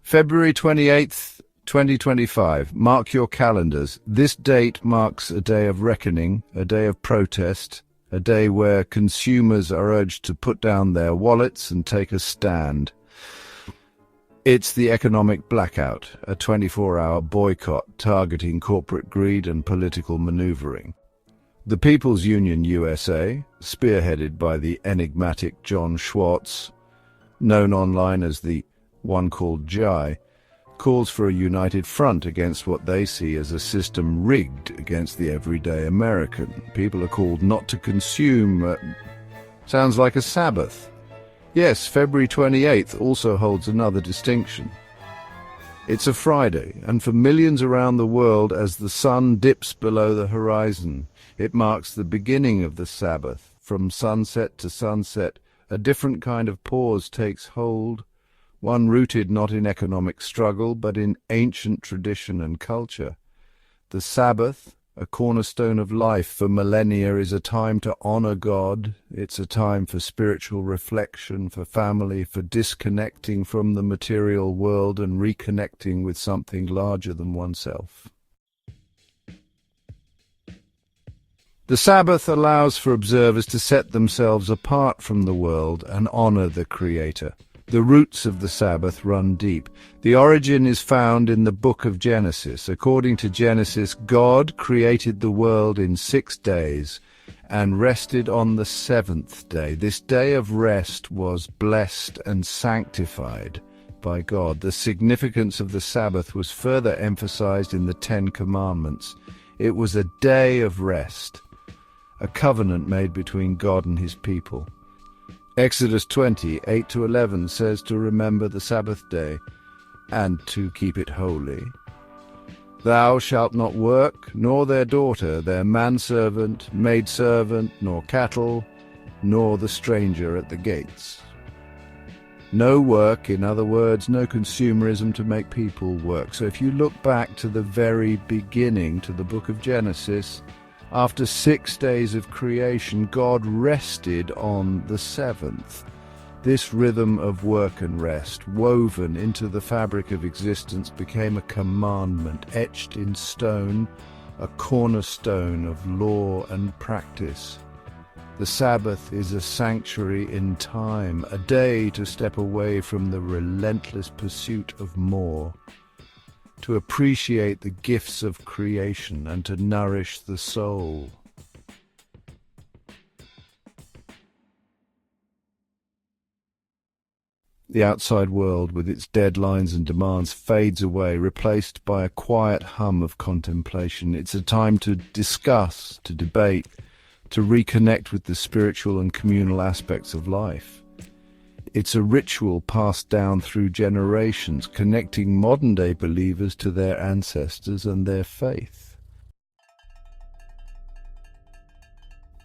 February 28th, 2025. Mark your calendars. This date marks a day of reckoning, a day of protest, a day where consumers are urged to put down their wallets and take a stand. It's the economic blackout, a 24-hour boycott targeting corporate greed and political maneuvering. The People's Union USA, spearheaded by the enigmatic John Schwartz, known online as the one called Jai, calls for a united front against what they see as a system rigged against the everyday American. People are called not to consume. Sounds like a Sabbath. Yes, February 28th also holds another distinction. It's a Friday, and for millions around the world, as the sun dips below the horizon, it marks the beginning of the Sabbath. From sunset to sunset, a different kind of pause takes hold, one rooted not in economic struggle, but in ancient tradition and culture. The Sabbath, a cornerstone of life for millennia, is a time to honor God. It's a time for spiritual reflection, for family, for disconnecting from the material world and reconnecting with something larger than oneself. The Sabbath allows for observers to set themselves apart from the world and honor the Creator. The roots of the Sabbath run deep. The origin is found in the book of Genesis. According to Genesis, God created the world in 6 days and rested on the 7th day. This day of rest was blessed and sanctified by God. The significance of the Sabbath was further emphasized in the 10 Commandments. It was a day of rest, a covenant made between God and his people. Exodus 20, 8-11 says to remember the Sabbath day and to keep it holy. Thou shalt not work, nor their daughter, their manservant, maidservant, nor cattle, nor the stranger at the gates. No work, in other words, no consumerism to make people work. So if you look back to the very beginning, to the book of Genesis, after 6 days of creation, God rested on the 7th. This rhythm of work and rest, woven into the fabric of existence, became a commandment etched in stone, a cornerstone of law and practice. The Sabbath is a sanctuary in time, a day to step away from the relentless pursuit of more, to appreciate the gifts of creation and to nourish the soul. The outside world, with its deadlines and demands, fades away, replaced by a quiet hum of contemplation. It's a time to discuss, to debate, to reconnect with the spiritual and communal aspects of life. It's a ritual passed down through generations, connecting modern-day believers to their ancestors and their faith.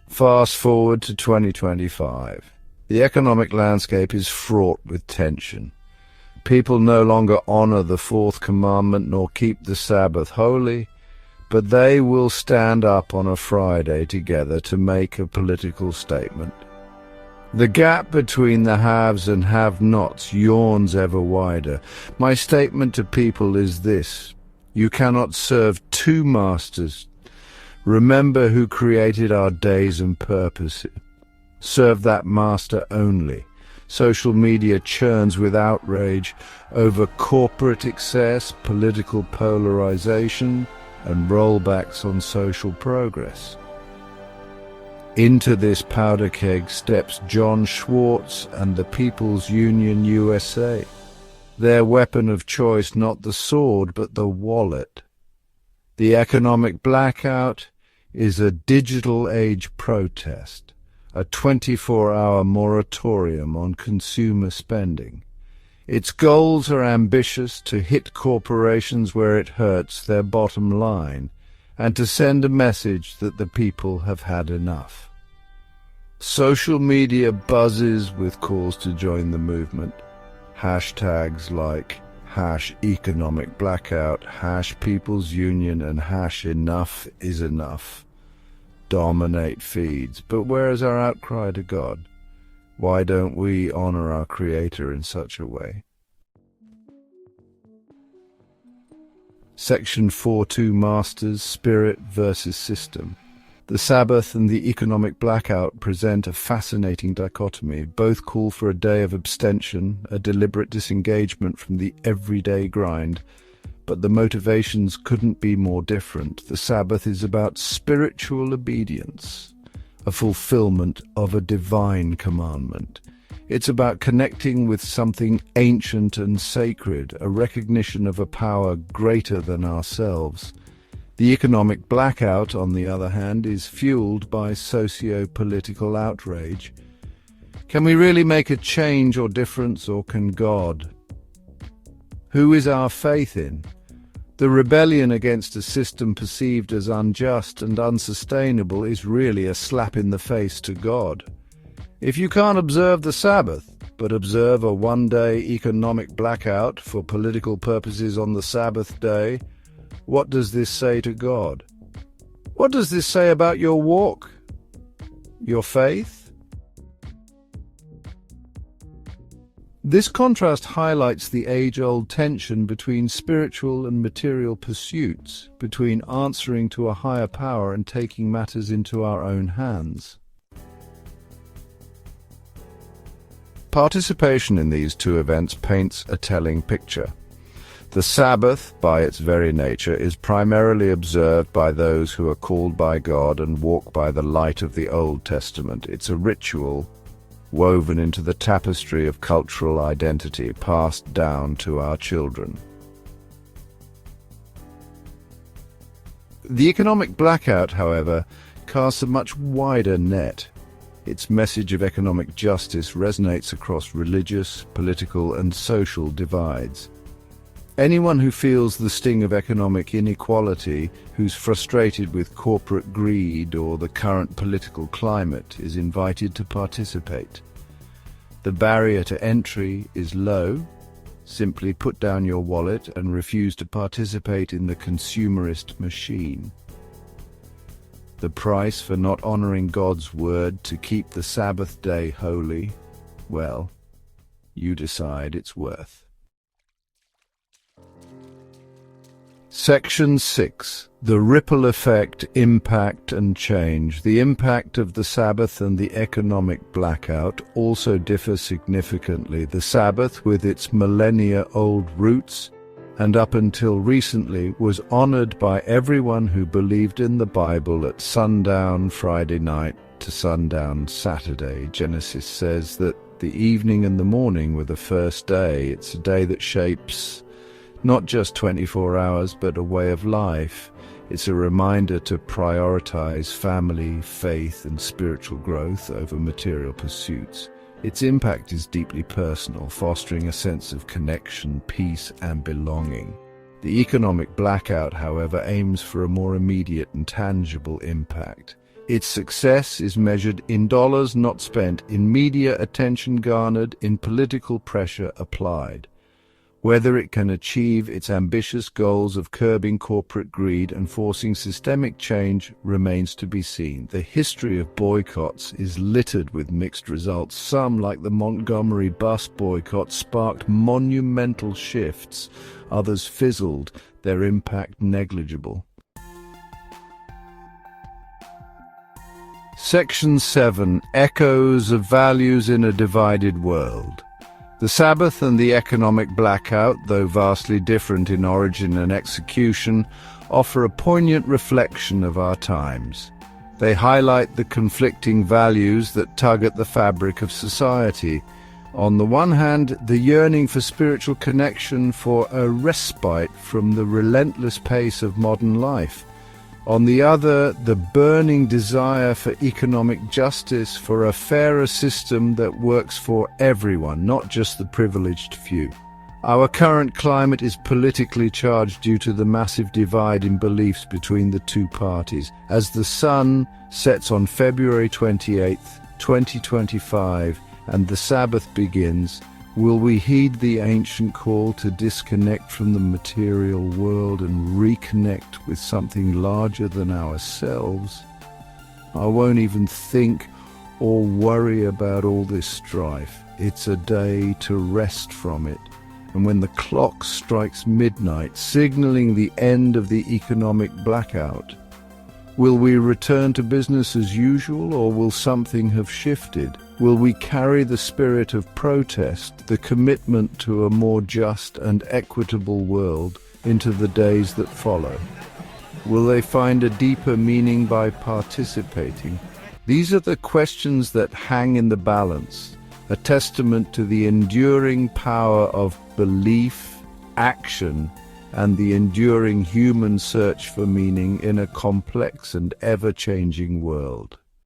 Fast forward to 2025. The economic landscape is fraught with tension. People no longer honor the 4th commandment nor keep the Sabbath holy, but they will stand up on a Friday together to make a political statement. The gap between the haves and have-nots yawns ever wider. My statement to people is this: you cannot serve 2 masters. Remember who created our days and purposes. Serve that master only. Social media churns with outrage over corporate excess, political polarization, and rollbacks on social progress. Into this powder keg steps John Schwartz and the People's Union USA. Their weapon of choice, not the sword, but the wallet. The economic blackout is a digital age protest, a 24-hour moratorium on consumer spending. Its goals are ambitious: to hit corporations where it hurts their bottom line, and to send a message that the people have had enough. Social media buzzes with calls to join the movement. Hashtags like #economic blackout, #people's union, and #enough is enough dominate feeds. But where is our outcry to God? Why don't we honor our Creator in such a way? Section 4.2 Masters, Spirit versus System. The Sabbath and the economic blackout present a fascinating dichotomy. Both call for a day of abstention, a deliberate disengagement from the everyday grind. But the motivations couldn't be more different. The Sabbath is about spiritual obedience, a fulfillment of a divine commandment. It's about connecting with something ancient and sacred, a recognition of a power greater than ourselves. The economic blackout, on the other hand, is fueled by socio-political outrage. Can we really make a change or difference, or can God? Who is our faith in? The rebellion against a system perceived as unjust and unsustainable is really a slap in the face to God. If you can't observe the Sabbath, but observe a one-day economic blackout for political purposes on the Sabbath day, what does this say to God? What does this say about your walk? Your faith? This contrast highlights the age-old tension between spiritual and material pursuits, between answering to a higher power and taking matters into our own hands. Participation in these two events paints a telling picture. The Sabbath, by its very nature, is primarily observed by those who are called by God and walk by the light of the Old Testament. It's a ritual woven into the tapestry of cultural identity passed down to our children. The economic blackout, however, casts a much wider net. Its message of economic justice resonates across religious, political, and social divides. Anyone who feels the sting of economic inequality, who's frustrated with corporate greed or the current political climate, is invited to participate. The barrier to entry is low. Simply put down your wallet and refuse to participate in the consumerist machine. The price for not honoring God's word to keep the Sabbath day holy, well, you decide it's worth. Section 6. The ripple effect, impact and change. The impact of the Sabbath and the economic blackout also differ significantly. The Sabbath, with its millennia-old roots, and up until recently was honored by everyone who believed in the Bible at sundown Friday night to sundown Saturday. Genesis says that the evening and the morning were the first day. It's a day that shapes not just 24 hours, but a way of life. It's a reminder to prioritize family, faith, and spiritual growth over material pursuits. Its impact is deeply personal, fostering a sense of connection, peace, and belonging. The economic blackout, however, aims for a more immediate and tangible impact. Its success is measured in dollars not spent, in media attention garnered, in political pressure applied. Whether it can achieve its ambitious goals of curbing corporate greed and forcing systemic change remains to be seen. The history of boycotts is littered with mixed results. Some, like the Montgomery bus boycott, sparked monumental shifts. Others fizzled, their impact negligible. Section 7. Echoes of values in a divided world. The Sabbath and the economic blackout, though vastly different in origin and execution, offer a poignant reflection of our times. They highlight the conflicting values that tug at the fabric of society. On the one hand, the yearning for spiritual connection, for a respite from the relentless pace of modern life. On the other, the burning desire for economic justice, for a fairer system that works for everyone, not just the privileged few. Our current climate is politically charged due to the massive divide in beliefs between the two parties. As the sun sets on February 28, 2025, and the Sabbath begins, will we heed the ancient call to disconnect from the material world and reconnect with something larger than ourselves? I won't even think or worry about all this strife. It's a day to rest from it And when the clock strikes midnight, signaling the end of the economic blackout, will we return to business as usual, or will something have shifted? Will we carry the spirit of protest, the commitment to a more just and equitable world, into the days that follow? Will they find a deeper meaning by participating? These are the questions that hang in the balance, a testament to the enduring power of belief, action, and the enduring human search for meaning in a complex and ever-changing world.